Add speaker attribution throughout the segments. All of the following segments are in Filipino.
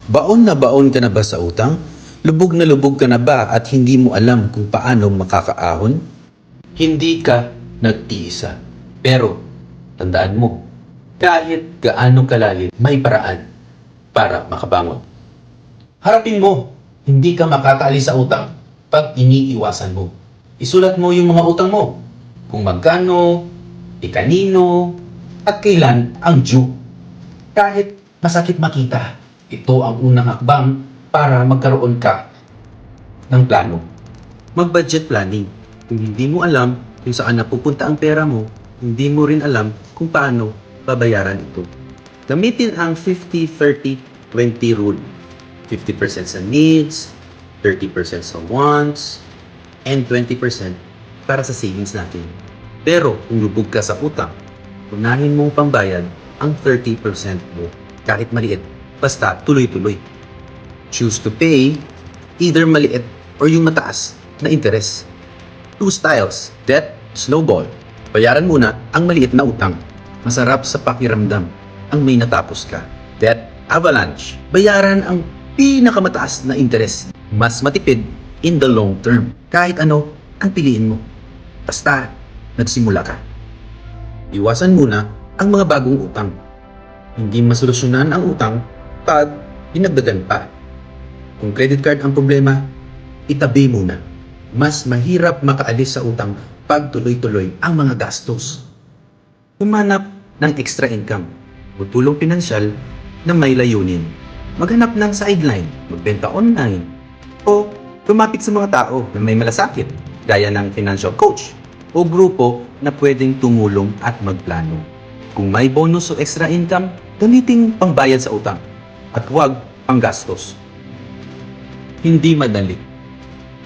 Speaker 1: Baon na baon ka na ba sa utang? Lubog na lubog ka na ba at hindi mo alam kung paano makakaahon? Hindi ka nag-iisa. Pero, tandaan mo, kahit gaano kalalim, may paraan para makabangon. Harapin mo, hindi ka makakaalis sa utang pag iniiwasan mo. Isulat mo yung mga utang mo. Kung magkano, kanino, at kailan ang due. Kahit masakit makita, ito ang unang hakbang para magkaroon ka ng plano. Mag-budget planning. Kung hindi mo alam kung saan napupunta ang pera mo, hindi mo rin alam kung paano babayaran ito. Gamitin ang 50-30-20 rule. 50% sa needs, 30% sa wants, and 20% para sa savings natin. Pero kung lubog ka sa utang, unahin mong pambayad ang 30% mo kahit maliit, basta tuloy-tuloy. Choose to pay either maliit or yung mataas na interest. 2 styles, debt, snowball. Bayaran muna ang maliit na utang. Masarap sa pakiramdam ang may natapos ka. Debt, avalanche. Bayaran ang pinakamataas na interest. Mas matipid in the long term. Kahit ano ang piliin mo. Basta nagsimula ka. Iwasan muna ang mga bagong utang. Hindi masolusyonan ang utang pag dinagdagan pa. Kung credit card ang problema, itabi muna. Mas mahirap makaalis sa utang pag tuloy-tuloy ang mga gastos. Humanap ng extra income o tulong pinansyal na may layunin. Maghanap ng sideline, magbenta online, o lumapit sa mga tao na may malasakit, gaya ng financial coach o grupo na pwedeng tumulong at magplano. Kung may bonus o extra income, gamitin pangbayad sa utang at huwag panggastos. Hindi madali,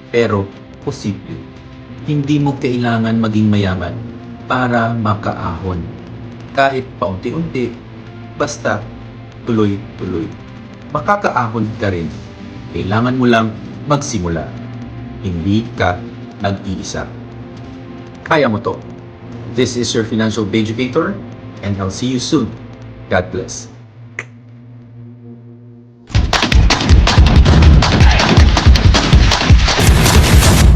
Speaker 1: pero posible. Hindi mo kailangan maging mayaman para makaahon. Kahit paunti-unti, basta tuloy-tuloy. Makakaahon ka rin. Kailangan mo lang magsimula. Hindi ka nag-iisa. Kaya mo to. This is your financial educator, and I'll see you soon. God bless.